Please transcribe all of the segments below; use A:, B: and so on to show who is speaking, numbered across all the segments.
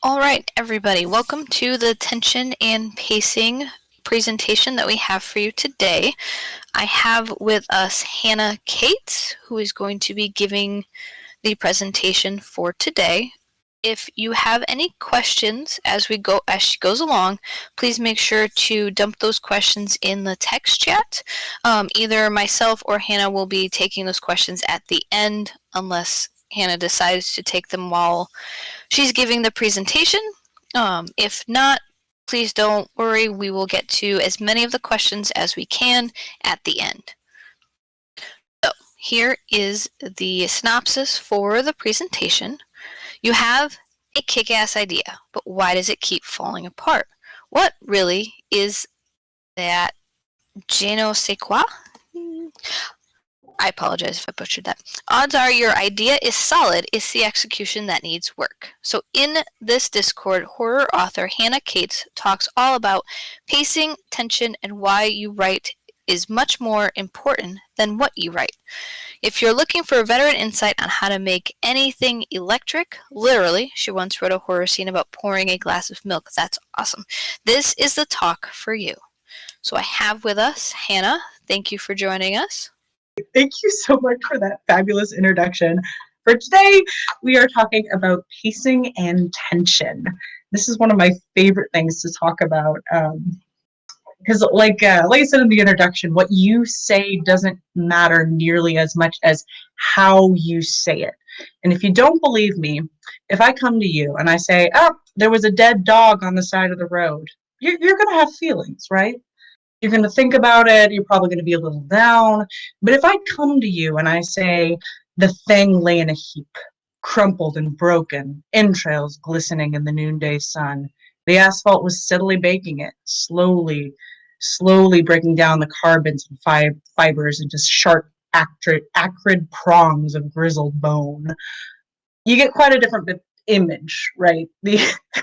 A: All right, everybody, welcome to the tension and pacing presentation that we have for you today. I have with us Hannah Kate, who is going to be giving the presentation for today. If you have any questions as she goes along, please make sure to dump those questions in the text chat. Either myself or Hannah will be taking those questions at the end, unless Hannah decides to take them while she's giving the presentation. If not, please don't worry. We will get to as many of the questions as we can at the end. So here is the synopsis for the presentation. You have a kick-ass idea, but why does it keep falling apart? What really is that sais quoi? I apologize if I butchered that. Odds are your idea is solid, it's the execution that needs work. So in this Discord, horror author Hannah Cates talks all about pacing, tension, and why you write is much more important than what you write. If you're looking for a veteran insight on how to make anything electric, literally, she once wrote a horror scene about pouring a glass of milk. That's awesome. This is the talk for you. So I have with us Hannah. Thank you for joining us.
B: Thank you so much for that fabulous introduction. For today, we are talking about pacing and tension. This is one of my favorite things to talk about because, like I said in the introduction, what you say doesn't matter nearly as much as how you say it. And if you don't believe me, if I come to you and I say, "Oh, there was a dead dog on the side of the road," you're going to have feelings, right? You're going to think about it. You're probably going to be a little down. But if I come to you and I say, the thing lay in a heap, crumpled and broken, entrails glistening in the noonday sun, the asphalt was steadily baking it, slowly breaking down the carbons and fibers into sharp, acrid prongs of grizzled bone, you get quite a different image, right? The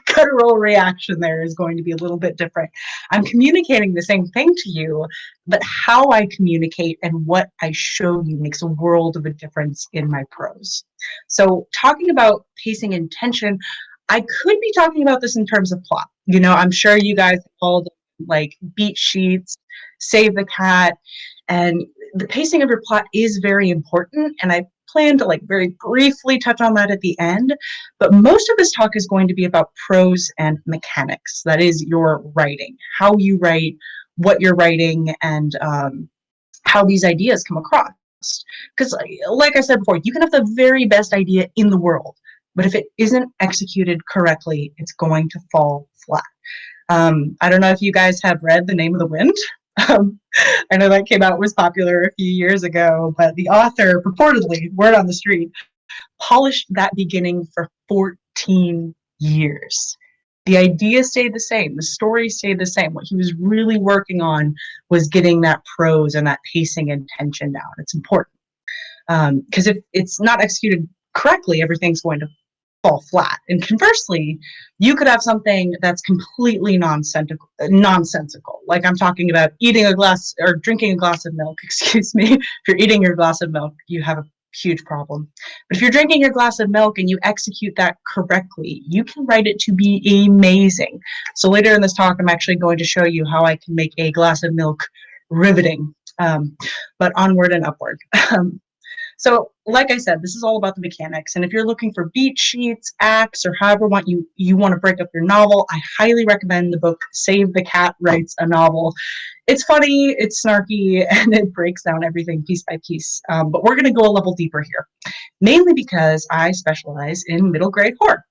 B: guttural reaction there is going to be a little bit different. I'm communicating the same thing to you, but how I communicate and what I show you makes a world of a difference in my prose. So talking about pacing and tension, I could be talking about this in terms of plot. You know, I'm sure you guys called like beat sheets, save the cat, and the pacing of your plot is very important, and I plan to like very briefly touch on that at the end, but most of this talk is going to be about prose and mechanics. That is your writing, how you write, what you're writing, and how these ideas come across. Because like I said before, you can have the very best idea in the world, but if it isn't executed correctly, it's going to fall flat. I don't know if you guys have read The Name of the Wind. I know that came out, was popular a few years ago, but the author purportedly, word on the street, polished that beginning for 14 years. The idea stayed the same. The story stayed the same. What he was really working on was getting that prose and that pacing and tension down. It's important because if it's not executed correctly, everything's going to fall flat. And conversely, you could have something that's completely nonsensical. Like I'm talking about eating a glass or drinking a glass of milk, excuse me. If you're eating your glass of milk, you have a huge problem. But if you're drinking your glass of milk and you execute that correctly, you can write it to be amazing. So later in this talk, I'm actually going to show you how I can make a glass of milk riveting, but onward and upward. So like I said, this is all about the mechanics. And if you're looking for beat sheets, acts, or however you want to break up your novel, I highly recommend the book Save the Cat Writes a Novel. It's funny, it's snarky, and it breaks down everything piece by piece. But we're going to go a level deeper here, mainly because I specialize in middle grade horror.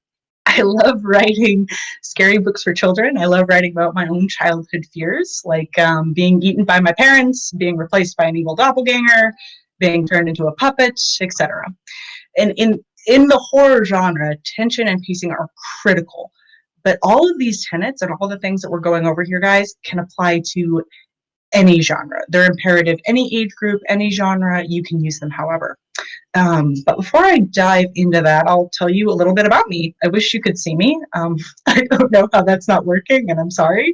B: I love writing scary books for children. I love writing about my own childhood fears, like being eaten by my parents, being replaced by an evil doppelganger, being turned into a puppet, etc. And in the horror genre, tension and pacing are critical. But all of these tenets and all the things that we're going over here, guys, can apply to any genre. They're imperative. Any age group, any genre, you can use them however. But before I dive into that, I'll tell you a little bit about me. I wish you could see me. I don't know how that's not working, and I'm sorry.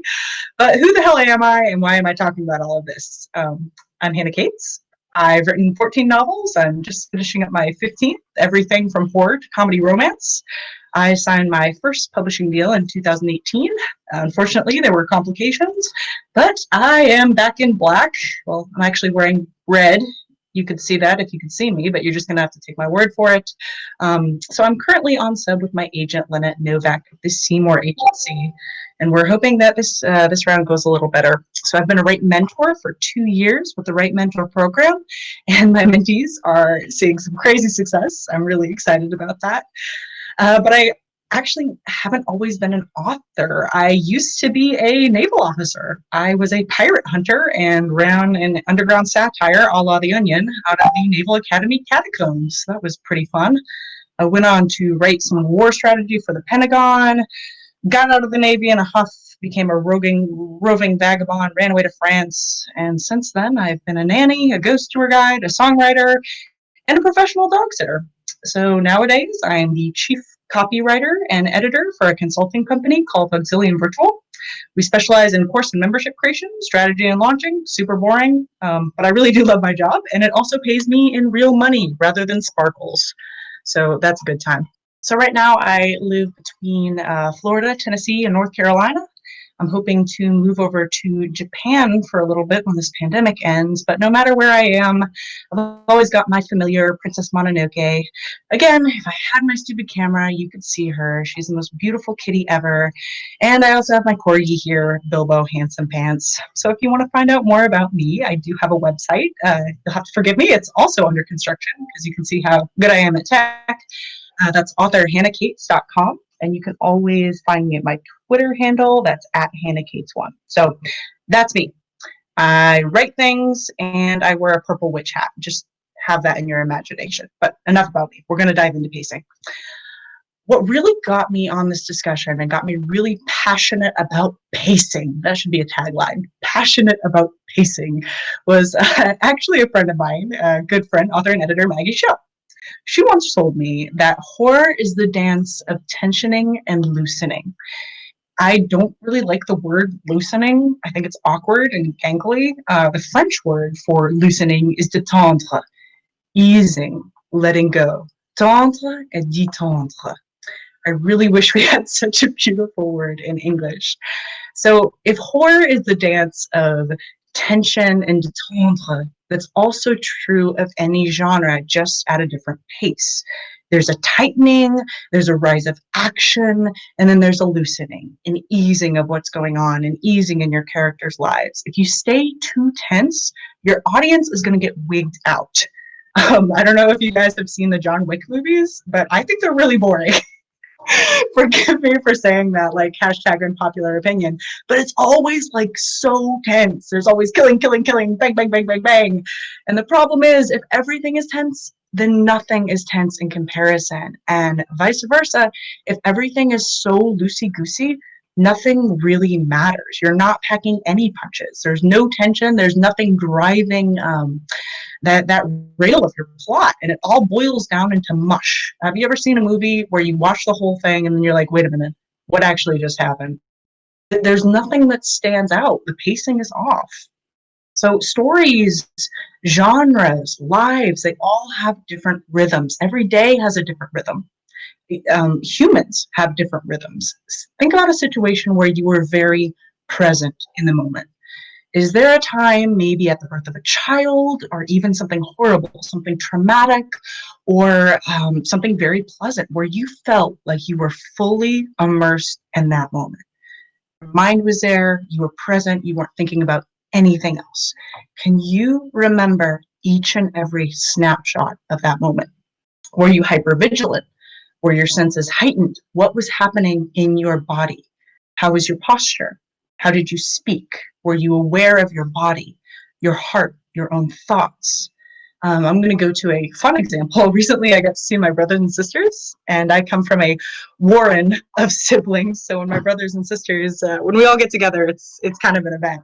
B: But who the hell am I, and why am I talking about all of this? I'm Hannah Cates. I've written 14 novels. I'm just finishing up my 15th, everything from horror to comedy romance. I signed my first publishing deal in 2018. Unfortunately, there were complications, but I am back in black. Well, I'm actually wearing red. You could see that if you could see me, but you're just going to have to take my word for it. So I'm currently on sub with my agent, Lynette Novak, of the Seymour Agency, and we're hoping that this round goes a little better. So I've been a Right Mentor for 2 years with the Right Mentor program, and my mentees are seeing some crazy success. I'm really excited about that. But I actually haven't always been an author. I used to be a naval officer. I was a pirate hunter and ran an underground satire a la The Onion out of the Naval Academy catacombs. That was pretty fun. I went on to write some war strategy for the Pentagon, got out of the Navy in a huff, became a roving vagabond, ran away to France, and since then I've been a nanny, a ghost tour guide, a songwriter, and a professional dog sitter. So nowadays, I am the chief copywriter and editor for a consulting company called Auxilium Virtual. We specialize in course and membership creation, strategy and launching. Super boring, but I really do love my job, and it also pays me in real money rather than sparkles. So that's a good time. So right now, I live between Florida, Tennessee, and North Carolina. I'm hoping to move over to Japan for a little bit when this pandemic ends, but no matter where I am, I've always got my familiar Princess Mononoke. Again, if I had my stupid camera, you could see her. She's the most beautiful kitty ever. And I also have my corgi here, Bilbo Handsome Pants. So if you want to find out more about me, I do have a website. You'll have to forgive me. It's also under construction because you can see how good I am at tech. That's authorhannacates.com. And you can always find me at my Twitter handle. That's at HannahCates1. So that's me. I write things and I wear a purple witch hat. Just have that in your imagination. But enough about me. We're going to dive into pacing. What really got me on this discussion and got me really passionate about pacing, that should be a tagline, passionate about pacing, was actually a friend of mine, a good friend, author and editor, Maggie Schill. She once told me that horror is the dance of tensioning and loosening. I don't really like the word loosening. I think it's awkward and gangly. The French word for loosening is détendre, easing, letting go. Tendre et détendre. I really wish we had such a beautiful word in English. So if horror is the dance of tension and détendre, that's also true of any genre, just at a different pace. There's a tightening, there's a rise of action, and then there's a loosening, an easing of what's going on, an easing in your characters' lives. If you stay too tense, your audience is going to get wigged out. I don't know if you guys have seen the John Wick movies, but I think they're really boring. Forgive me for saying that, like hashtag unpopular opinion, but it's always like so tense. There's always killing, killing, killing, bang, bang, bang, bang, bang. And the problem is, if everything is tense, then nothing is tense in comparison. And vice versa, if everything is so loosey-goosey, nothing really matters. You're not packing any punches. There's no tension. There's nothing driving that rail of your plot, and it all boils down into mush. Have you ever seen a movie where you watch the whole thing and then you're like, wait a minute, what actually just happened? There's nothing that stands out. The pacing is off. So stories, genres, lives, they all have different rhythms. Every day has a different rhythm. Humans have different rhythms. Think about a situation where you were very present in the moment. Is there a time, maybe at the birth of a child, or even something horrible, something traumatic, or something very pleasant, where you felt like you were fully immersed in that moment? Your mind was there, you were present, you weren't thinking about anything else. Can you remember each and every snapshot of that moment? Were you hypervigilant? Were your senses heightened? What was happening in your body? How was your posture? How did you speak? Were you aware of your body, your heart, your own thoughts? I'm going to go to a fun example. Recently, I got to see my brothers and sisters, and I come from a warren of siblings. So when my brothers and sisters, when we all get together, it's kind of an event.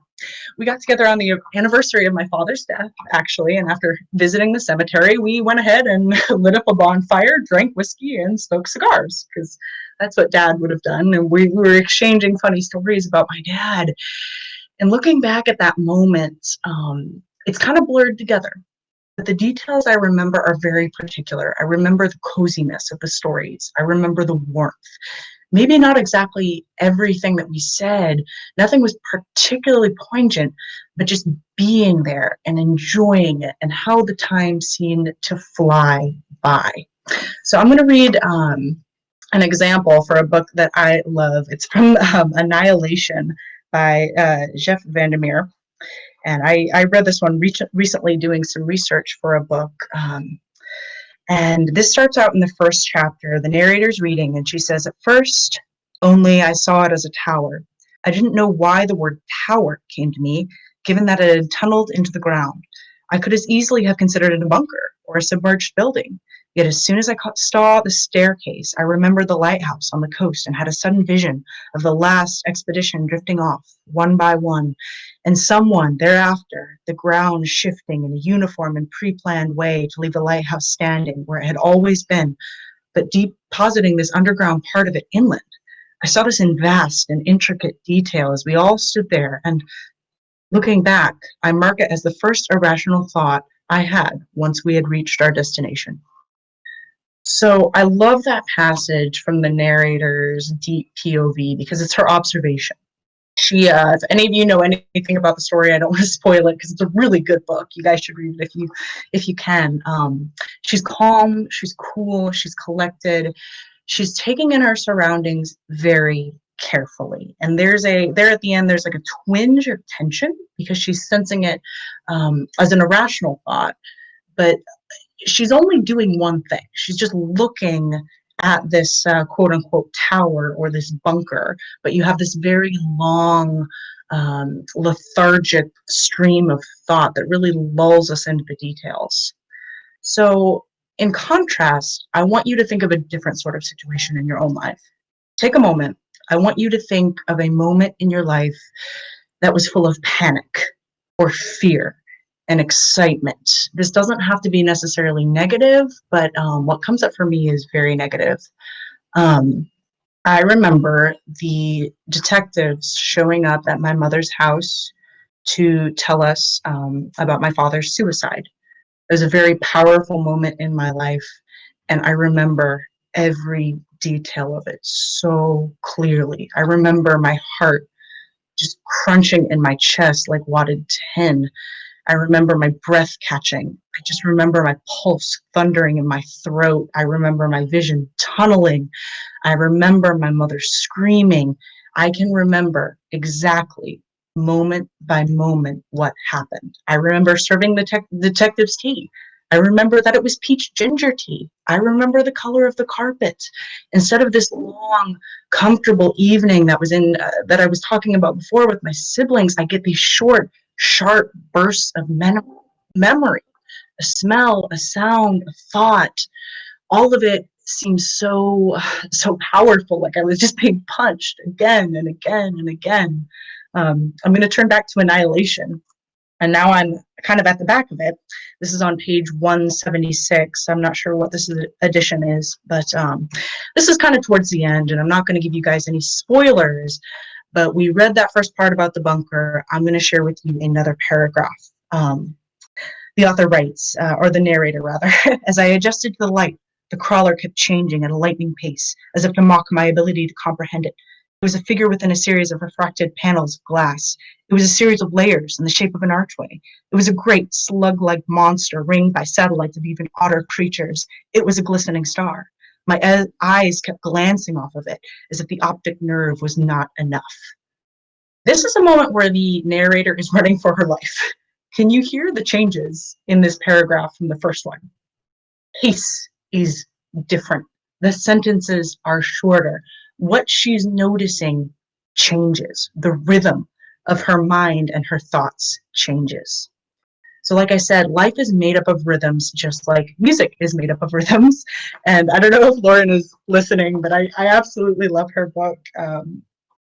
B: We got together on the anniversary of my father's death, actually, and after visiting the cemetery, we went ahead and lit up a bonfire, drank whiskey, and smoked cigars, because that's what Dad would have done. And we were exchanging funny stories about my dad. And looking back at that moment, it's kind of blurred together. but the details I remember are very particular. I remember the coziness of the stories. I remember the warmth. Maybe not exactly everything that we said. Nothing was particularly poignant, but just being there and enjoying it and how the time seemed to fly by. So I'm going to read an example for a book that I love. It's from Annihilation by Jeff Vandermeer. And I read this one recently doing some research for a book. And this starts out in the first chapter. The narrator's reading, and she says, "At first, only I saw it as a tower. I didn't know why the word tower came to me, given that it had tunneled into the ground. I could as easily have considered it a bunker or a submerged building. Yet as soon as I saw the staircase, I remembered the lighthouse on the coast and had a sudden vision of the last expedition drifting off, one by one, and someone thereafter, the ground shifting in a uniform and pre-planned way to leave the lighthouse standing where it had always been, but depositing this underground part of it inland. I saw this in vast and intricate detail as we all stood there, and looking back, I mark it as the first irrational thought I had once we had reached our destination." So I love that passage from the narrator's deep POV because it's her observation. If any of you know anything about the story, I don't want to spoil it because it's a really good book. You guys should read it if you can. She's calm, she's cool, she's collected. She's taking in her surroundings very carefully. And there at the end, there's like a twinge of tension because she's sensing it as an irrational thought, but she's only doing one thing. She's just looking at this quote unquote tower or this bunker, but you have this very long, lethargic stream of thought that really lulls us into the details. So, in contrast, I want you to think of a different sort of situation in your own life. Take a moment. I want you to think of a moment in your life that was full of panic or fear and excitement. This doesn't have to be necessarily negative, but what comes up for me is very negative. I remember the detectives showing up at my mother's house to tell us about my father's suicide. It was a very powerful moment in my life, and I remember every detail of it so clearly. I remember my heart just crunching in my chest like wadded tin. I remember my breath catching. I just remember my pulse thundering in my throat. I remember my vision tunneling. I remember my mother screaming. I can remember exactly, moment by moment, what happened. I remember serving the detective's tea. I remember that it was peach ginger tea. I remember the color of the carpet. Instead of this long, comfortable evening that I was talking about before with my siblings, I get these short, sharp bursts of memory, a smell, a sound, a thought. All of it seems so powerful, like I was just being punched again and again and again. I'm going to turn back to Annihilation, and now I'm kind of at the back of it. This is on page 176. I'm not sure what this edition is, but this is kind of towards the end, and I'm not going to give you guys any spoilers, but we read that first part about the bunker. I'm going to share with you another paragraph. The author writes, or the narrator rather, "As I adjusted to the light, the crawler kept changing at a lightning pace, as if to mock my ability to comprehend it. It was a figure within a series of refracted panels of glass. It was a series of layers in the shape of an archway. It was a great slug-like monster ringed by satellites of even odder creatures. It was a glistening star. My eyes kept glancing off of it, as if the optic nerve was not enough." This is a moment where the narrator is running for her life. Can you hear the changes in this paragraph from the first one? Pace is different. The sentences are shorter. What she's noticing changes. The rhythm of her mind and her thoughts changes. So like I said, life is made up of rhythms, just like music is made up of rhythms. And I don't know if Lauren is listening, but I absolutely love her book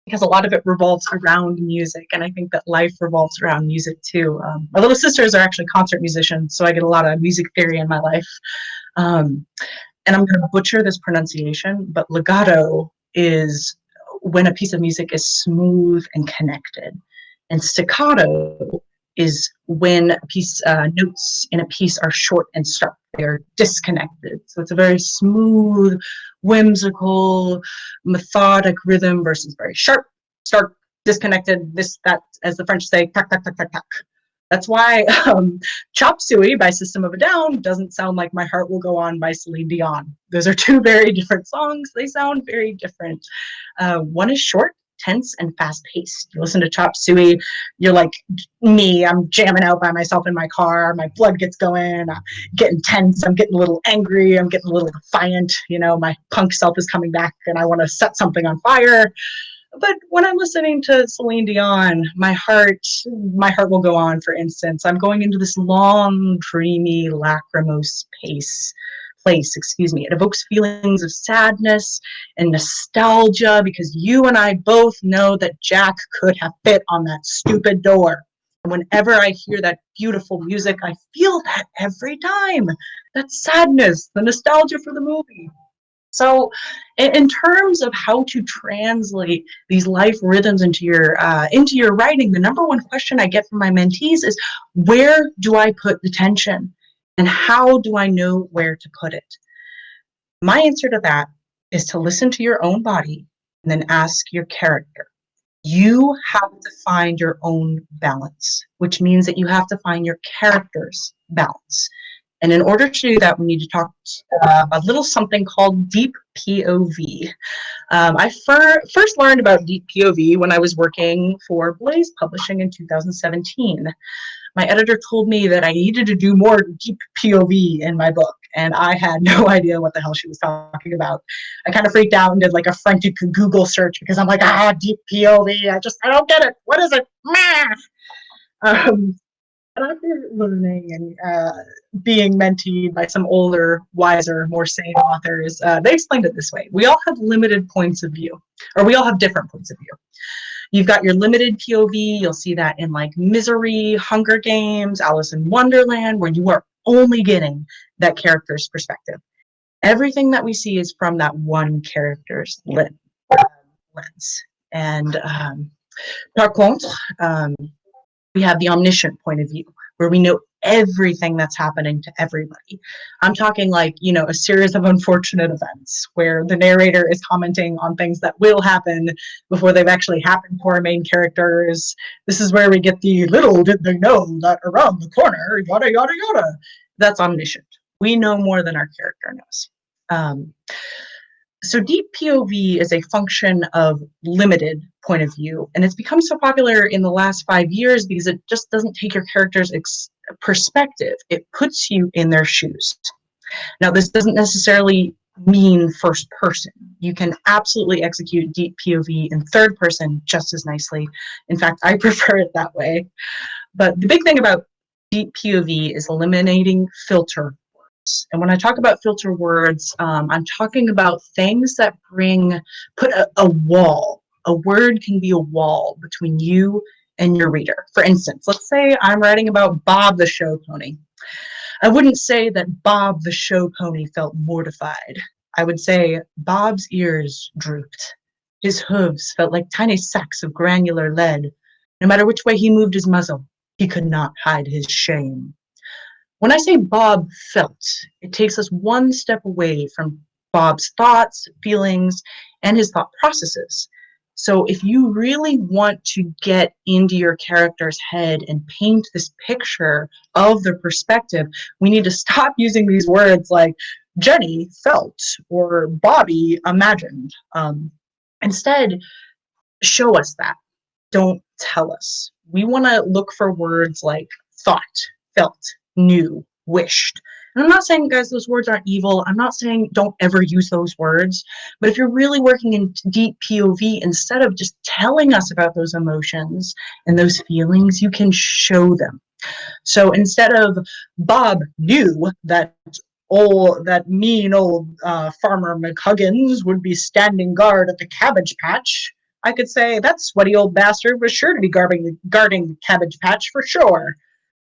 B: because a lot of it revolves around music. And I think that life revolves around music too. My little sisters are actually concert musicians, so I get a lot of music theory in my life. And I'm going to butcher this pronunciation, but legato is when a piece of music is smooth and connected. And staccato is when a piece notes in a piece are short and stark. They're disconnected. So it's a very smooth, whimsical, methodic rhythm versus very sharp, stark, disconnected. This, that, as the French say, tac, tac, tac, tac, tac. That's why Chop Suey by System of a Down doesn't sound like My Heart Will Go On by Celine Dion. Those are two very different songs. They sound very different. One is short, tense, and fast-paced. You listen to Chop Suey, you're like me. I'm jamming out by myself in my car. My blood gets going. I'm getting tense. I'm getting a little angry. I'm getting a little defiant. You know, my punk self is coming back, and I want to set something on fire. But when I'm listening to Celine Dion, my heart will go on, for instance. I'm going into this long, dreamy, lachrymose place, excuse me. It evokes feelings of sadness and nostalgia because you and I both know that Jack could have fit on that stupid door. And whenever I hear that beautiful music, I feel that every time. That sadness, the nostalgia for the movie. So, in terms of how to translate these life rhythms into your writing, the number one question I get from my mentees is, where do I put the tension, and how do I know where to put it? My answer to that is to listen to your own body and then ask your character. You have to find your own balance, which means that you have to find your character's balance. And in order to do that, we need to talk a little something called deep POV. I first learned about deep POV when I was working for Blaze Publishing in 2017. My editor told me that I needed to do more deep POV in my book, and I had no idea what the hell she was talking about. I kind of freaked out and did like a frantic Google search because I'm like, deep POV, I don't get it. What is it? Um, and after learning and being mentored by some older, wiser, more sane authors, they explained it this way. We all have limited points of view, or we all have different points of view. You've got your limited POV. You'll see that in like Misery, Hunger Games, Alice in Wonderland, where you are only getting that character's perspective. Everything that we see is from that one character's lens. And par contre, we have the omniscient point of view, where we know everything that's happening to everybody. I'm talking like, a series of unfortunate events where the narrator is commenting on things that will happen before they've actually happened for our main characters. This is where we get the little did they know that around the corner, yada, yada, yada. That's omniscient. We know more than our character knows. So deep POV is a function of limited point of view, and it's become so popular in the last 5 years because it just doesn't take your character's perspective. It puts you in their shoes. Now, this doesn't necessarily mean first person. You can absolutely execute deep POV in third person just as nicely. In fact, I prefer it that way. But the big thing about deep POV is eliminating filter. And when I talk about filter words, I'm talking about things that put a wall. A word can be a wall between you and your reader. For instance, let's say I'm writing about Bob the show pony. I wouldn't say that Bob the show pony felt mortified. I would say Bob's ears drooped. His hooves felt like tiny sacks of granular lead. No matter which way he moved his muzzle, he could not hide his shame. When I say Bob felt, it takes us one step away from Bob's thoughts, feelings, and his thought processes. So if you really want to get into your character's head and paint this picture of their perspective, we need to stop using these words like Jenny felt or Bobby imagined. Instead, show us that. Don't tell us. We want to look for words like thought, felt, knew, wished. And I'm not saying, guys, those words aren't evil. I'm not saying don't ever use those words. But if you're really working in deep POV, instead of just telling us about those emotions and those feelings, you can show them. So instead of Bob knew that mean old farmer McHuggins would be standing guard at the cabbage patch, I could say that sweaty old bastard was sure to be guarding the cabbage patch for sure.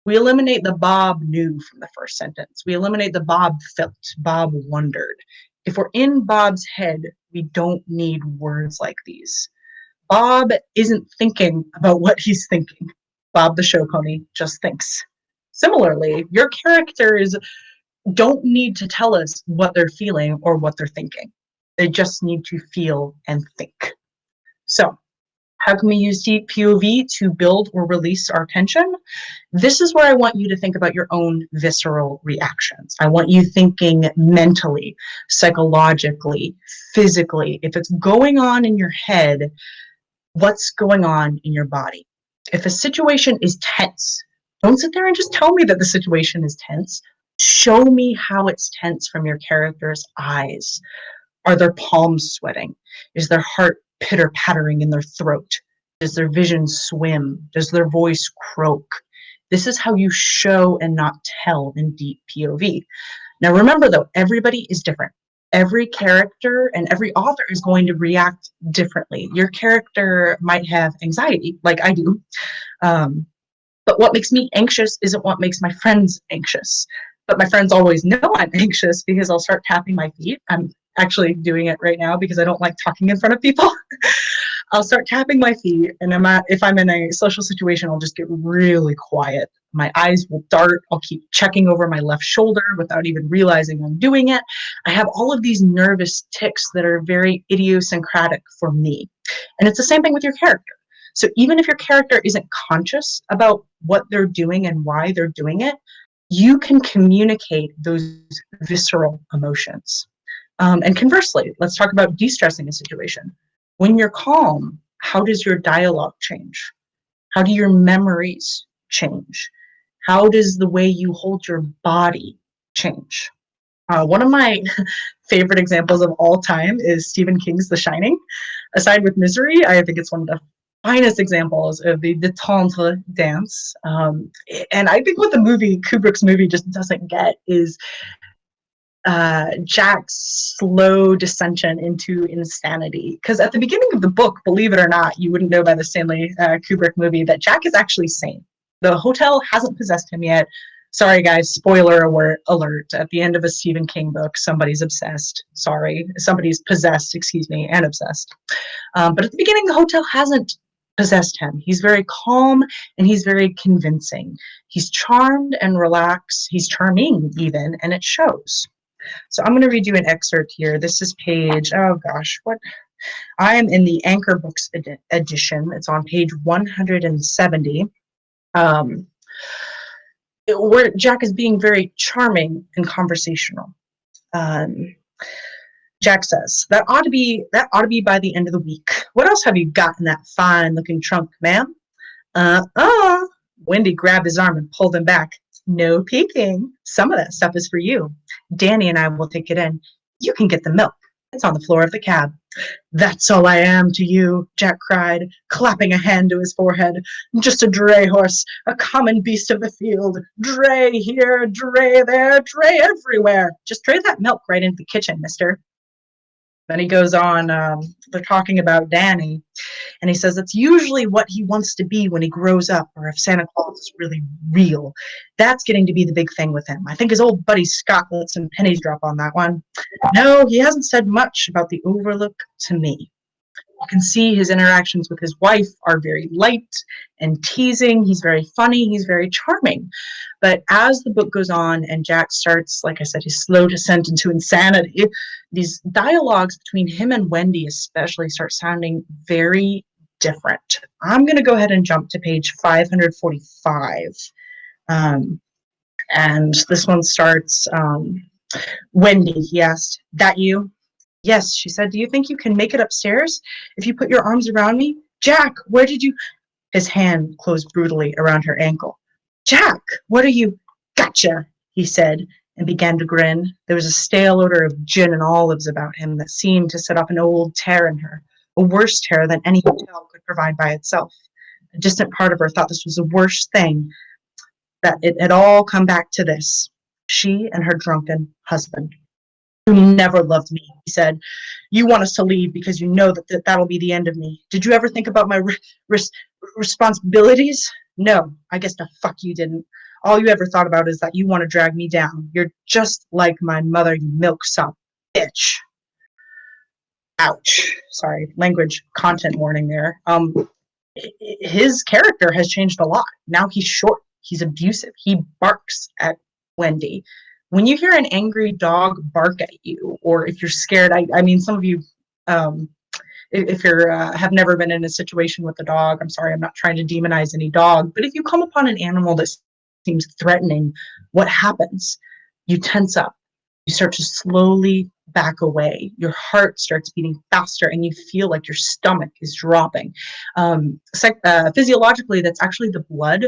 B: We eliminate the Bob knew from the first sentence. We eliminate the Bob felt, Bob wondered. If we're in Bob's head, we don't need words like these. Bob isn't thinking about what he's thinking. Bob the show pony just thinks. Similarly, your characters don't need to tell us what they're feeling or what they're thinking. They just need to feel and think. So, how can we use deep POV to build or release our tension? This is where I want you to think about your own visceral reactions. I want you thinking mentally, psychologically, physically. If it's going on in your head, what's going on in your body? If a situation is tense, don't sit there and just tell me that the situation is tense. Show me how it's tense from your character's eyes. Are their palms sweating? Is their heart pitter-pattering in their throat? Does their vision swim? Does their voice croak? This is how you show and not tell in deep POV. Now remember though, everybody is different. Every character and every author is going to react differently. Your character might have anxiety, like I do, but what makes me anxious isn't what makes my friends anxious. But my friends always know I'm anxious because I'll start tapping my feet. I'm actually doing it right now because I don't like talking in front of people. I'll start tapping my feet, and if I'm in a social situation, I'll just get really quiet. My eyes will dart. I'll keep checking over my left shoulder without even realizing I'm doing it. I have all of these nervous tics that are very idiosyncratic for me. And it's the same thing with your character. So even if your character isn't conscious about what they're doing and why they're doing it, you can communicate those visceral emotions. And conversely, let's talk about de-stressing a situation. When you're calm, how does your dialogue change? How do your memories change? How does the way you hold your body change? One of my favorite examples of all time is Stephen King's The Shining. Aside with Misery, I think it's one of the finest examples of the détente dance. And I think what the movie, Kubrick's movie, just doesn't get is Jack's slow descension into insanity. Because at the beginning of the book, believe it or not, you wouldn't know by the Stanley Kubrick movie that Jack is actually sane. The hotel hasn't possessed him yet. Sorry, guys, spoiler alert. At the end of a Stephen King book, somebody's obsessed. Sorry, somebody's possessed, excuse me, and obsessed. But at the beginning, the hotel hasn't possessed him. He's very calm and he's very convincing. He's charmed and relaxed. He's charming even, and it shows. So I'm going to read you an excerpt here. This is page, oh gosh, what? I am in the Anchor Books edition. It's on page 170. Where Jack is being very charming and conversational. Jack says, that ought to be by the end of the week. What else have you got in that fine looking trunk, ma'am? Wendy grabbed his arm and pulled him back. No peeking. Some of that stuff is for you. Danny and I will take it in. You can get the milk. It's on the floor of the cab. That's all I am to you, Jack cried, clapping a hand to his forehead. Just a dray horse, a common beast of the field. Dray here, dray there, dray everywhere. Just dray that milk right into the kitchen, mister. Then he goes on, they're talking about Danny, and he says it's usually what he wants to be when he grows up, or if Santa Claus is really real. That's getting to be the big thing with him. I think his old buddy Scott let some pennies drop on that one. No, he hasn't said much about the Overlook to me. You can see his interactions with his wife are very light and teasing. He's very funny. He's very charming. But as the book goes on and Jack starts, like I said, his slow descent into insanity, these dialogues between him and Wendy especially start sounding very different. I'm going to go ahead and jump to page 545. And this one starts, Wendy, he asked, that you? Yes, she said, do you think you can make it upstairs if you put your arms around me? Jack, where did you? His hand closed brutally around her ankle. Jack, what are you? Gotcha, he said, and began to grin. There was a stale odor of gin and olives about him that seemed to set off an old tear in her, a worse tear than any hotel could provide by itself. A distant part of her thought this was the worst thing, that it had all come back to this. She and her drunken husband. You never loved me, he said. You want us to leave because you know that that'll be the end of me. Did you ever think about my responsibilities? No, I guess the fuck you didn't. All you ever thought about is that you want to drag me down. You're just like my mother, you milksop bitch. Ouch. Sorry, language content warning there. his character has changed a lot. Now he's short, he's abusive, he barks at Wendy. When you hear an angry dog bark at you, or if you're scared, I mean, some of you, if you have never been in a situation with a dog, I'm sorry, I'm not trying to demonize any dog, but if you come upon an animal that seems threatening, what happens? You tense up. You start to slowly back away. Your heart starts beating faster, and you feel like your stomach is dropping. Physiologically, that's actually the blood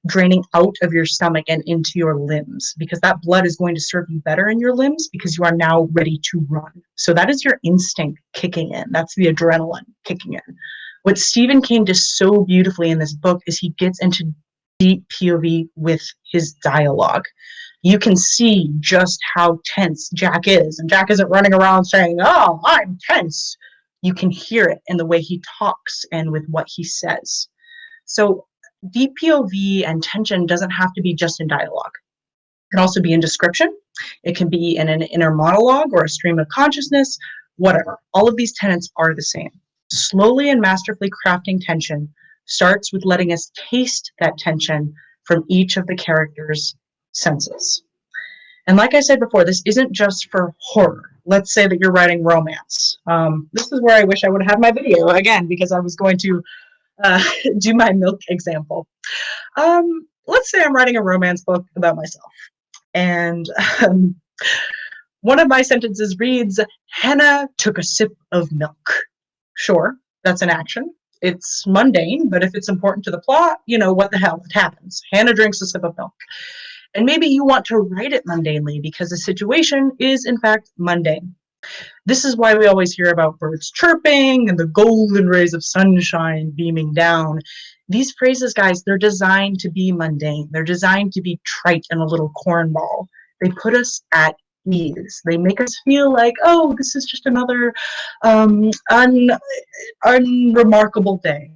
B: draining out of your stomach and into your limbs, because that blood is going to serve you better in your limbs because you are now ready to run. So that is your instinct kicking in. That's the adrenaline kicking in. What Stephen King does so beautifully in this book is he gets into deep POV with his dialogue. You can see just how tense Jack is. And Jack isn't running around saying, "Oh, I'm tense." You can hear it in the way he talks and with what he says. So deep POV and tension doesn't have to be just in dialogue. It can also be in description. It can be in an inner monologue or a stream of consciousness, whatever. All of these tenets are the same. Slowly and masterfully crafting tension starts with letting us taste that tension from each of the characters' senses. And like I said before, this isn't just for horror. Let's say that you're writing romance. This is where I wish I would have had my video again, because I was going to do my milk example. Let's say I'm writing a romance book about myself. And one of my sentences reads, "Hanna took a sip of milk." Sure, that's an action. It's mundane, but if it's important to the plot, you know, what the hell, it happens. Hanna drinks a sip of milk. And maybe you want to write it mundanely because the situation is, in fact, mundane. This is why we always hear about birds chirping and the golden rays of sunshine beaming down. These phrases, guys, they're designed to be mundane. They're designed to be trite and a little cornball. They put us at ease. They make us feel like, oh, this is just another unremarkable day.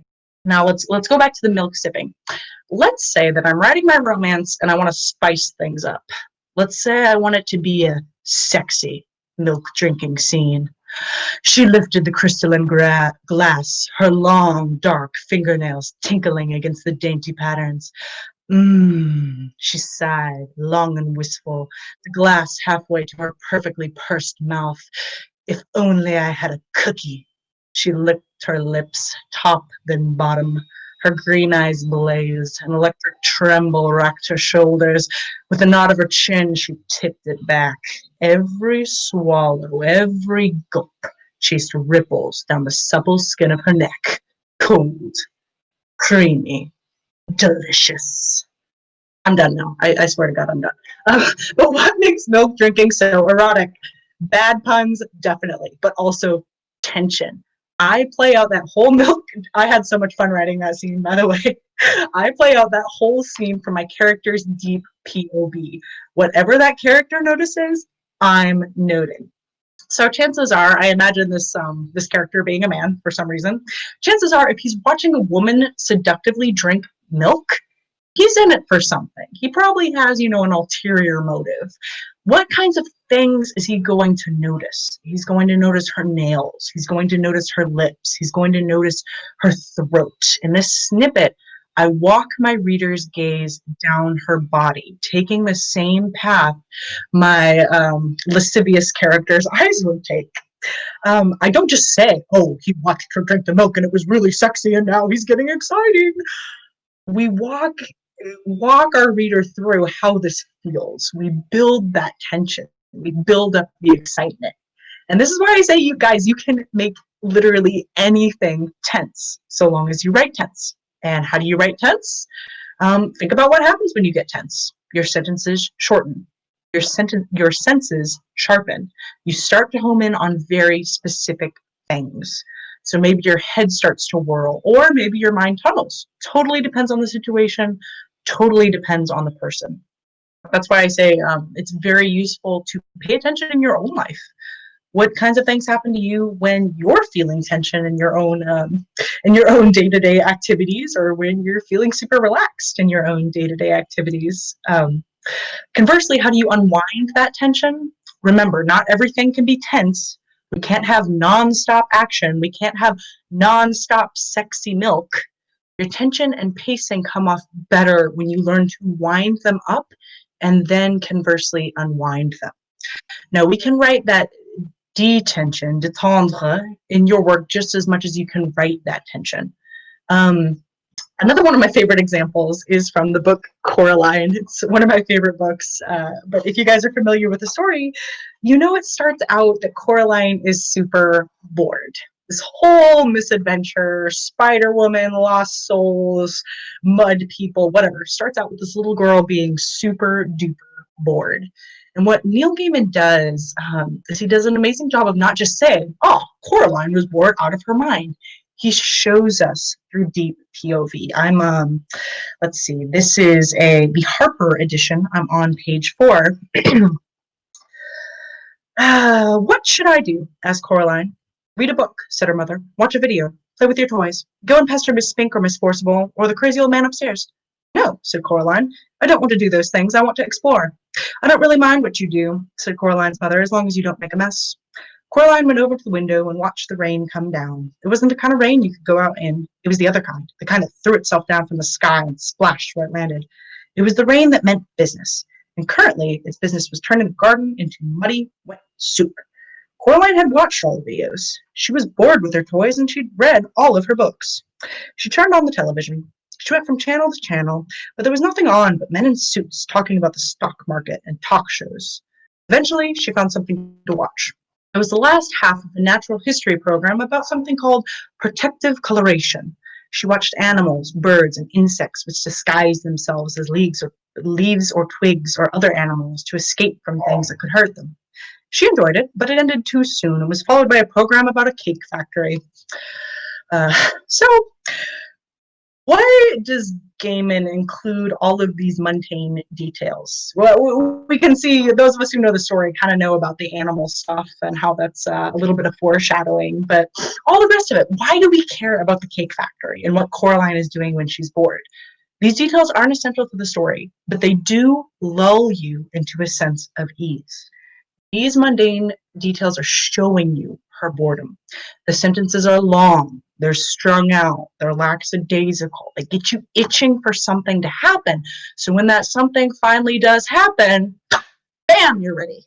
B: Now let's go back to the milk sipping. Let's say that I'm writing my romance and I want to spice things up. Let's say I want it to be a sexy milk drinking scene. She lifted the crystalline glass, her long, dark fingernails tinkling against the dainty patterns. She sighed, long and wistful, the glass halfway to her perfectly pursed mouth. If only I had a cookie. She licked her lips, top then bottom. Her green eyes blazed, an electric tremble racked her shoulders. With a nod of her chin, she tipped it back. Every swallow, every gulp chased ripples down the supple skin of her neck. Cold, creamy, delicious. I'm done now. I swear to God, I'm done. But what makes milk drinking so erotic? Bad puns, definitely, but also tension. I play out that whole milk. I had so much fun writing that scene, by the way. I play out that whole scene from my character's deep POV. Whatever that character notices, I'm noting. So chances are, I imagine this character being a man for some reason. Chances are, if he's watching a woman seductively drink milk, he's in it for something. He probably has, an ulterior motive. What kinds of things is he going to notice? He's going to notice her nails. He's going to notice her lips. He's going to notice her throat. In this snippet, I walk my reader's gaze down her body, taking the same path my lascivious character's eyes would take. I don't just say, "Oh, he watched her drink the milk and it was really sexy and now he's getting exciting." We walk our reader through how this feels. We build that tension. We build up the excitement. And this is why I say, you guys, you can make literally anything tense so long as you write tense. And how do you write tense? Think about what happens when you get tense. Your sentences shorten. Your senses sharpen. You start to home in on very specific things. So maybe your head starts to whirl, or maybe your mind tunnels. Totally depends on the situation. Totally depends on the person. That's why I say it's very useful to pay attention in your own life. What kinds of things happen to you when you're feeling tension in your own day-to-day activities, or when you're feeling super relaxed in your own day-to-day activities? Conversely, how do you unwind that tension? Remember, not everything can be tense. We can't have nonstop action. We can't have nonstop sexy milk. Your tension and pacing come off better when you learn to wind them up and then conversely unwind them. Now, we can write that detension, détendre, in your work just as much as you can write that tension. Another one of my favorite examples is from the book Coraline. It's one of my favorite books. But if you guys are familiar with the story, you know it starts out that Coraline is super bored. This whole misadventure, Spider Woman, lost souls, mud people, whatever, starts out with this little girl being super duper bored. And what Neil Gaiman does is he does an amazing job of not just saying, oh, Coraline was bored out of her mind. He shows us through deep POV. Let's see, this is the Harper edition. I'm on page 4. What should I do? Asked Coraline. Read a book, said her mother. Watch a video. Play with your toys. Go and pester Miss Spink or Miss Forcible or the crazy old man upstairs. No, said Coraline. I don't want to do those things. I want to explore. I don't really mind what you do, said Coraline's mother, as long as you don't make a mess. Coraline went over to the window and watched the rain come down. It wasn't the kind of rain you could go out in. It was the other kind, the kind that threw itself down from the sky and splashed where it landed. It was the rain that meant business. And currently, its business was turning the garden into muddy, wet soup. Coraline had watched all the videos. She was bored with her toys and she'd read all of her books. She turned on the television. She went from channel to channel, but there was nothing on but men in suits talking about the stock market and talk shows. Eventually, she found something to watch. It was the last half of a natural history program about something called protective coloration. She watched animals, birds, and insects which disguised themselves as leaves or twigs or other animals to escape from things that could hurt them. She enjoyed it, but it ended too soon and was followed by a program about a cake factory. So, why does Gaiman include all of these mundane details? Well, we can see, those of us who know the story kind of know about the animal stuff and how that's a little bit of foreshadowing, but all the rest of it, why do we care about the cake factory and what Coraline is doing when she's bored? These details aren't essential to the story, but they do lull you into a sense of ease. These mundane details are showing you her boredom. The sentences are long, they're strung out, they're lackadaisical. They get you itching for something to happen. So when that something finally does happen, bam, you're ready.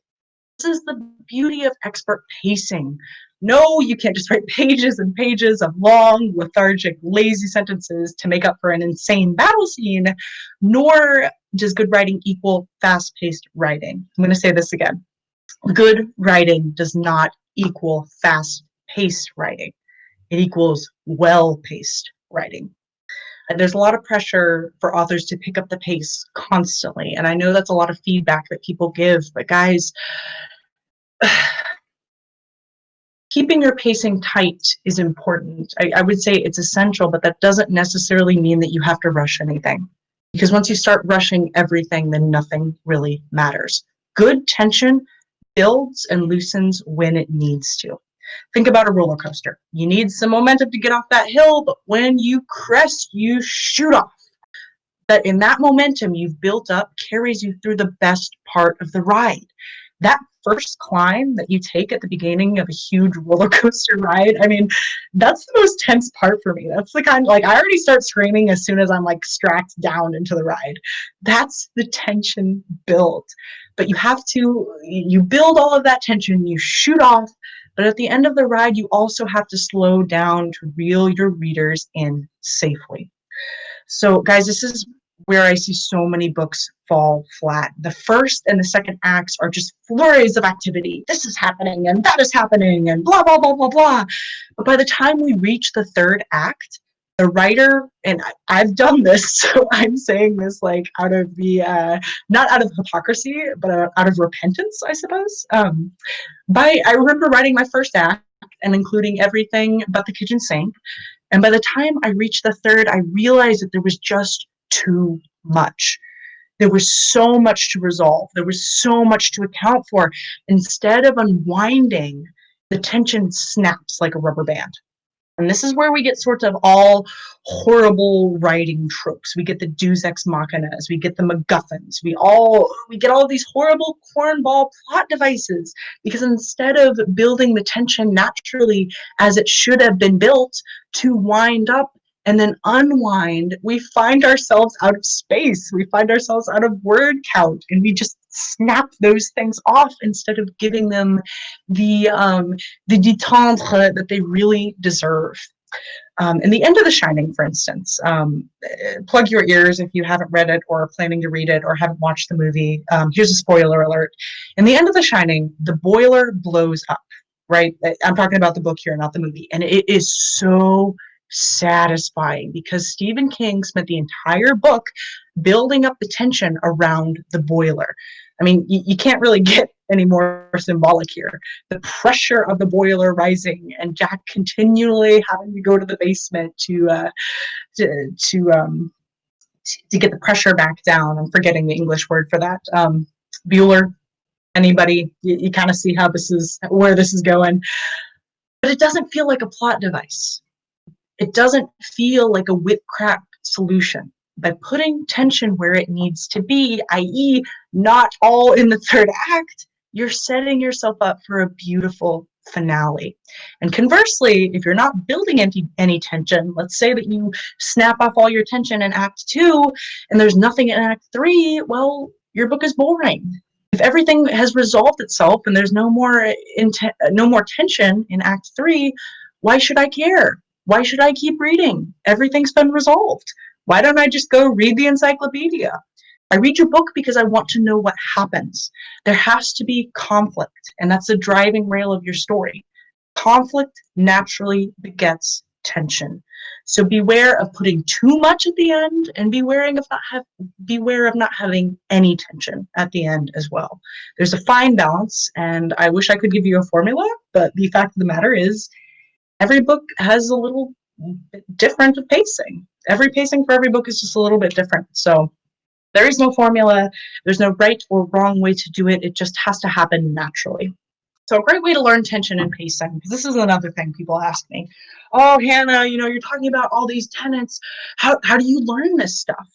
B: This is the beauty of expert pacing. No, you can't just write pages and pages of long, lethargic, lazy sentences to make up for an insane battle scene, nor does good writing equal fast-paced writing. I'm going to say this again. Good writing does not equal fast-paced writing. It equals well-paced writing. And there's a lot of pressure for authors to pick up the pace constantly. And I know that's a lot of feedback that people give, but guys, keeping your pacing tight is important. I would say it's essential, but that doesn't necessarily mean that you have to rush anything. Because once you start rushing everything, then nothing really matters. Good tension builds and loosens when it needs to. Think about a roller coaster. You need some momentum to get off that hill, but when you crest, you shoot off. But in that momentum you've built up carries you through the best part of the ride. That first climb that you take at the beginning of a huge roller coaster ride, I mean, that's the most tense part for me. That's the kind, like, I already start screaming as soon as I'm like strapped down into the ride. That's the tension built. But you build all of that tension, you shoot off, but at the end of the ride, you also have to slow down to reel your readers in safely. So, guys, this is where I see so many books fall flat. The first and the second acts are just flurries of activity. This is happening, and that is happening, and blah, blah, blah, blah, blah. But by the time we reach the third act, the writer, and I've done this, so I'm saying this like out of the, not out of hypocrisy, but out of repentance, I suppose. I remember writing my first act and including everything but the kitchen sink. And by the time I reached the third, I realized that there was just too much. There was so much to resolve. There was so much to account for. Instead of unwinding, the tension snaps like a rubber band. And this is where we get sort of all horrible writing tropes. We get the deus ex machinas, we get the MacGuffins, we get all these horrible cornball plot devices, because instead of building the tension naturally as it should have been built to wind up and then unwind, we find ourselves out of space. We find ourselves out of word count, and we just snap those things off instead of giving them the détente that they really deserve. In the end of The Shining, for instance, plug your ears if you haven't read it or are planning to read it or haven't watched the movie. Here's a spoiler alert. In the end of The Shining, the boiler blows up, right? I'm talking about the book here, not the movie. And it is so satisfying because Stephen King spent the entire book building up the tension around the boiler. I mean, you can't really get any more symbolic here. The pressure of the boiler rising and Jack continually having to go to the basement to get the pressure back down. I'm forgetting the English word for that. Bueller. Anybody? You kind of see how where this is going, but it doesn't feel like a plot device. It doesn't feel like a whip-crack solution. By putting tension where it needs to be, i.e., not all in the third act, you're setting yourself up for a beautiful finale. And conversely, if you're not building any tension, let's say that you snap off all your tension in Act 2 and there's nothing in Act 3, well, your book is boring. If everything has resolved itself and there's no more tension in Act 3, why should I care? Why should I keep reading? Everything's been resolved. Why don't I just go read the encyclopedia? I read your book because I want to know what happens. There has to be conflict, and that's the driving rail of your story. Conflict naturally begets tension. So beware of putting too much at the end, and beware of not having any tension at the end as well. There's a fine balance, and I wish I could give you a formula, but the fact of the matter is every book has a little bit different of pacing. Every pacing for every book is just a little bit different. So there is no formula. There's no right or wrong way to do it. It just has to happen naturally. So a great way to learn tension and pacing, because this is another thing people ask me. Oh, Hannah, you're talking about all these tenets. How do you learn this stuff?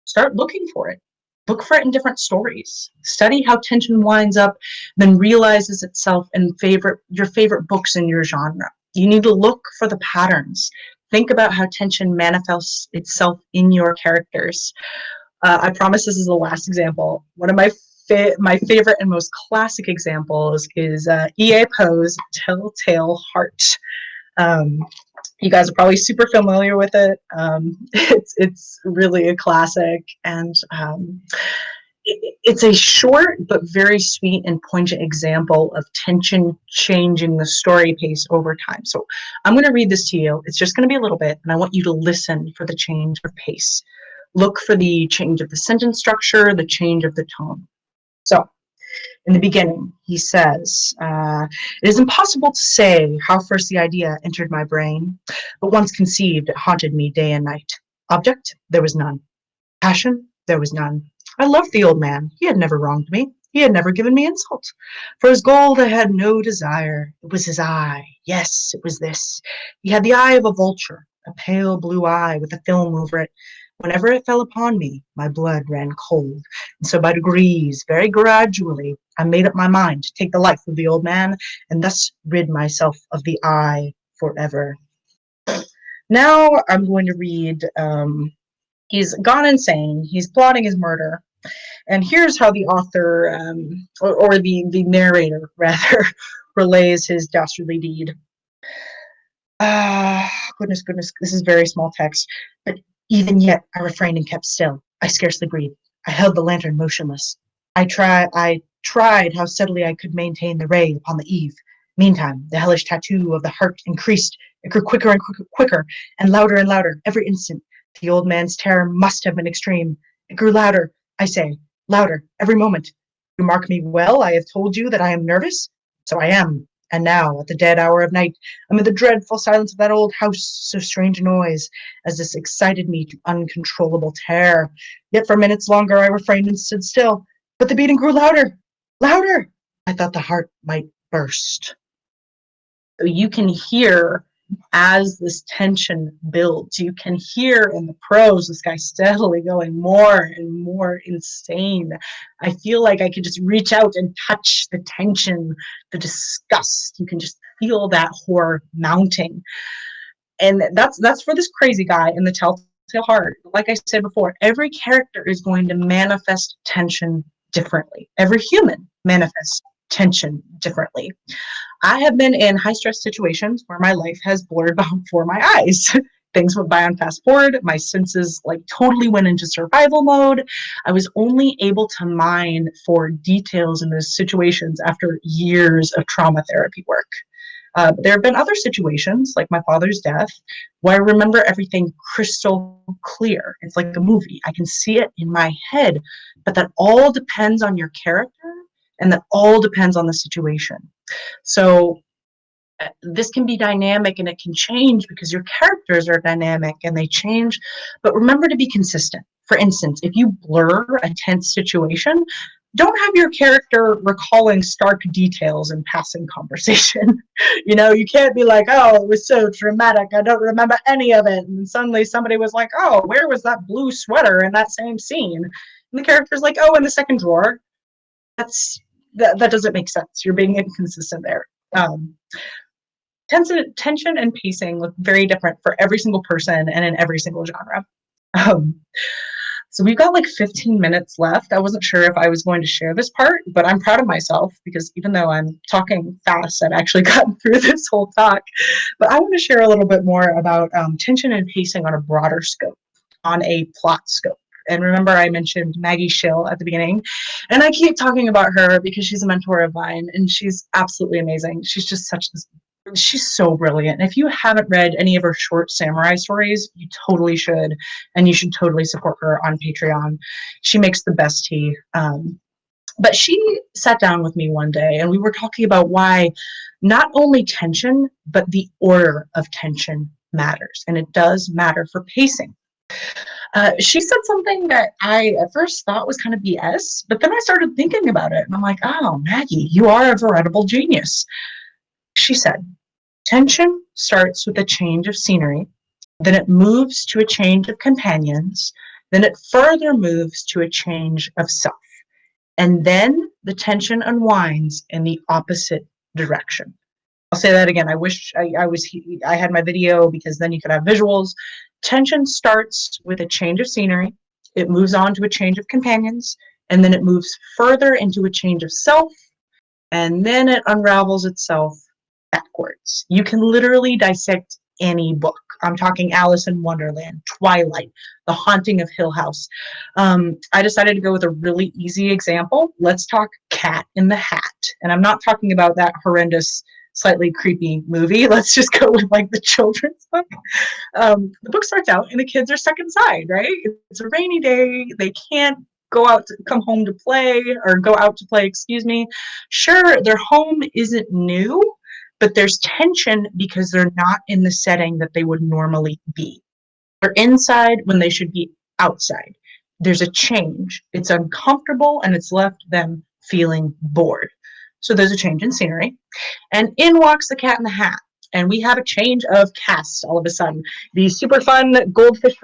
B: Start looking for it. Look for it in different stories. Study how tension winds up, then realizes itself in your favorite books in your genre. You need to look for the patterns. Think about how tension manifests itself in your characters. I promise this is the last example. One of my favorite and most classic examples is E.A. Poe's Telltale Heart. You guys are probably super familiar with it. It's really a classic, and it's a short but very sweet and poignant example of tension changing the story pace over time. So I'm going to read this to you. It's just going to be a little bit, and I want you to listen for the change of pace. Look for the change of the sentence structure, the change of the tone. So in the beginning, he says, it is impossible to say how first the idea entered my brain, but once conceived, it haunted me day and night. Object, there was none. Passion, there was none. I loved the old man. He had never wronged me. He had never given me insult. For his gold I had no desire. It was his eye. Yes, it was this. He had the eye of a vulture, a pale blue eye with a film over it. Whenever it fell upon me, my blood ran cold. And so by degrees, very gradually, I made up my mind to take the life of the old man and thus rid myself of the eye forever. Now I'm going to read, he's gone insane. He's plotting his murder. And here's how the author, or the narrator, rather, relays his dastardly deed. Goodness, this is very small text. But even yet, I refrained and kept still. I scarcely breathed. I held the lantern motionless. I tried how steadily I could maintain the ray upon the eve. Meantime, the hellish tattoo of the heart increased. It grew quicker and quicker, and louder every instant. The old man's terror must have been extreme. It grew louder, I say, louder, every moment. You mark me well, I have told you that I am nervous. So I am. And now, at the dead hour of night, amid the dreadful silence of that old house, so strange a noise as this excited me to uncontrollable terror. Yet for minutes longer I refrained and stood still. But the beating grew louder, louder. I thought the heart might burst. So you can hear as this tension builds, you can hear in the prose this guy steadily going more and more insane. I feel like I could just reach out and touch the tension, the disgust. You can just feel that horror mounting. And that's for this crazy guy in the Telltale Heart. Like I said before, every character is going to manifest tension differently. Every human manifests tension differently. I have been in high stress situations where my life has blurred before my eyes. Things went by on fast forward. My senses like totally went into survival mode. I was only able to mine for details in those situations after years of trauma therapy work. There have been other situations, like my father's death, where I remember everything crystal clear. It's like a movie. I can see it in my head, but that all depends on your character and that all depends on the situation. So this can be dynamic and it can change because your characters are dynamic and they change, but remember to be consistent. For instance, if you blur a tense situation, don't have your character recalling stark details in passing conversation. You can't be like, oh, it was so dramatic, I don't remember any of it. And suddenly somebody was like, oh, where was that blue sweater in that same scene? And the character's like, oh, in the second drawer. That doesn't make sense. You're being inconsistent there. Tension and pacing look very different for every single person and in every single genre. Um, so we've got like 15 minutes left. I wasn't sure if I was going to share this part, but I'm proud of myself because even though I'm talking fast, I've actually gotten through this whole talk. But I want to share a little bit more about tension and pacing on a broader scope, on a plot scope. And remember, I mentioned Maggie Schill at the beginning, and I keep talking about her because she's a mentor of mine, and she's absolutely amazing. She's just she's so brilliant. And if you haven't read any of her short samurai stories, you totally should, and you should totally support her on Patreon. She makes the best tea. But she sat down with me one day, and we were talking about why not only tension, but the order of tension matters, and it does matter for pacing. She said something that I at first thought was kind of BS, but then I started thinking about it, and I'm like, oh, Maggie, you are a veritable genius. She said, tension starts with a change of scenery, then it moves to a change of companions, then it further moves to a change of self, and then the tension unwinds in the opposite direction. I'll say that again. I wish I had my video because then you could have visuals. Tension starts with a change of scenery, it moves on to a change of companions, and then it moves further into a change of self, and then it unravels itself backwards. You can literally dissect any book. I'm talking Alice in Wonderland, Twilight, The Haunting of Hill House. I decided to go with a really easy example. Let's talk Cat in the Hat. And I'm not talking about that horrendous, slightly creepy movie. Let's just go with like the children's book. The book starts out and the kids are stuck inside, right? It's a rainy day. They can't come home to play, or go out to play, excuse me. Sure, their home isn't new, but there's tension because they're not in the setting that they would normally be. They're inside when they should be outside. There's a change. It's uncomfortable and it's left them feeling bored. So there's a change in scenery. And in walks the Cat in the Hat. And we have a change of cast all of a sudden. The super fun goldfish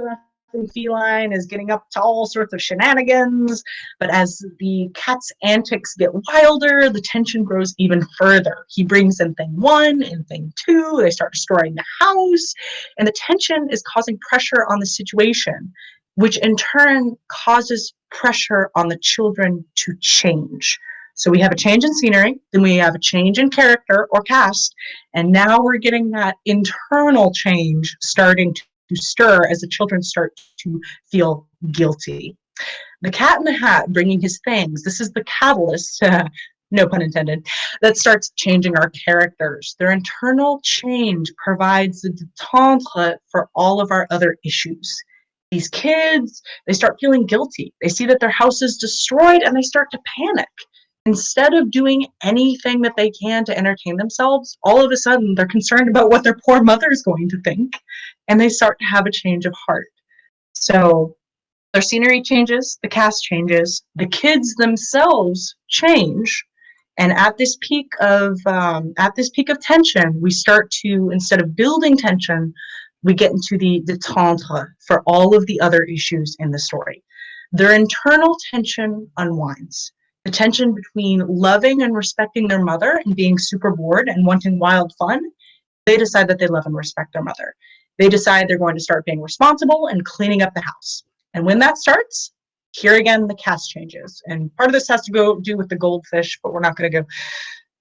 B: feline is getting up to all sorts of shenanigans, but as the cat's antics get wilder, the tension grows even further. He brings in thing one and thing two, they start destroying the house, and the tension is causing pressure on the situation, which in turn causes pressure on the children to change. So we have a change in scenery, then we have a change in character or cast, and now we're getting that internal change starting to stir as the children start to feel guilty. The Cat in the Hat bringing his things, this is the catalyst, no pun intended, that starts changing our characters. Their internal change provides the détente for all of our other issues. These kids, they start feeling guilty. They see that their house is destroyed and they start to panic. Instead of doing anything that they can to entertain themselves, all of a sudden they're concerned about what their poor mother's going to think, and they start to have a change of heart. So their scenery changes, the cast changes, the kids themselves change, and at this peak of tension, we start to, instead of building tension, we get into the détente for all of the other issues in the story. Their internal tension unwinds. The tension between loving and respecting their mother and being super bored and wanting wild fun, they decide that they love and respect their mother. They decide they're going to start being responsible and cleaning up the house. And when that starts, here again, the cast changes. And part of this has to do with the goldfish, but we're not going to go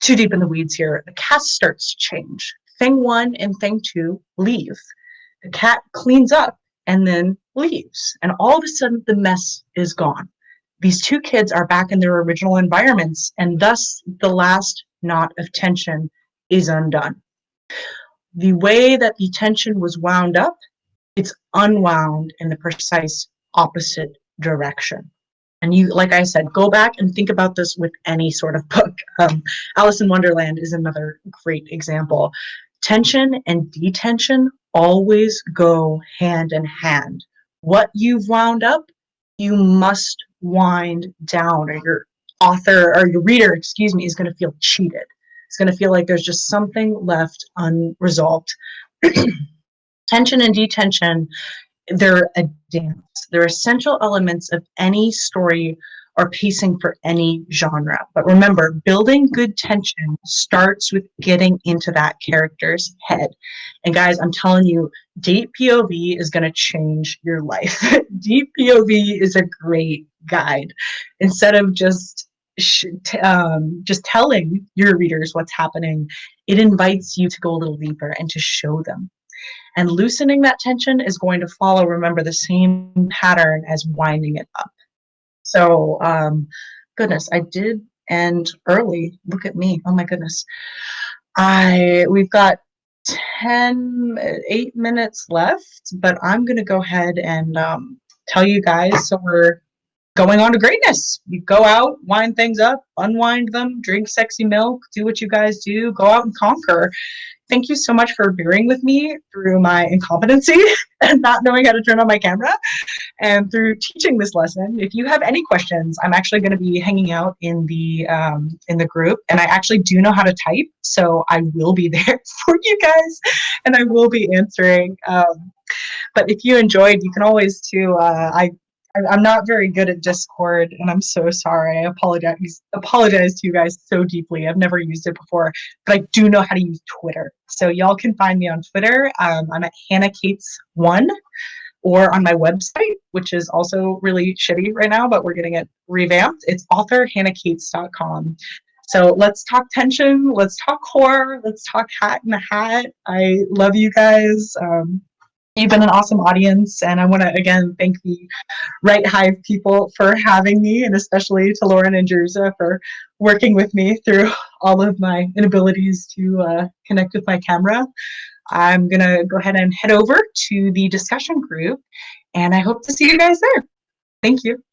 B: too deep in the weeds here. The cast starts to change. Thing 1 and thing 2 leave. The cat cleans up and then leaves. And all of a sudden, the mess is gone. These 2 kids are back in their original environments, and thus the last knot of tension is undone. The way that the tension was wound up, it's unwound in the precise opposite direction. And you, like I said, go back and think about this with any sort of book. Alice in Wonderland is another great example. Tension and detention always go hand in hand. What you've wound up, you must wind down, or your author or your reader, excuse me, is going to feel cheated. It's going to feel like there's just something left unresolved. Tension and detention, they're a dance. They're essential elements of any story or pacing for any genre. But remember, building good tension starts with getting into that character's head. And guys, I'm telling you, Deep POV is going to change your life. Deep POV is a great guide. Instead of just telling your readers what's happening, it invites you to go a little deeper and to show them. And loosening that tension is going to follow, remember, the same pattern as winding it up. So, goodness, I did end early. Look at me. Oh my goodness. We've got 8 minutes left, but I'm going to go ahead and tell you guys, so we're going on to greatness. You go out, wind things up, unwind them, drink sexy milk, do what you guys do, go out and conquer. Thank you so much for bearing with me through my incompetency and not knowing how to turn on my camera, and through teaching this lesson. If you have any questions, I'm actually going to be hanging out in the group, and I actually do know how to type, so I will be there for you guys, and I will be answering. But if you enjoyed, you can always too. I'm not very good at Discord, and I'm so sorry. I apologize to you guys so deeply. I've never used it before, but I do know how to use Twitter. So y'all can find me on Twitter. I'm at HannahKates1, or on my website, which is also really shitty right now, but we're getting it revamped. It's authorhannahkates.com. So let's talk tension, let's talk horror, let's talk Hat in the Hat. I love you guys. You've been an awesome audience, and I want to again thank the Right Hive people for having me, and especially to Lauren and Jerza for working with me through all of my inabilities to connect with my camera. I'm going to go ahead and head over to the discussion group, and I hope to see you guys there. Thank you.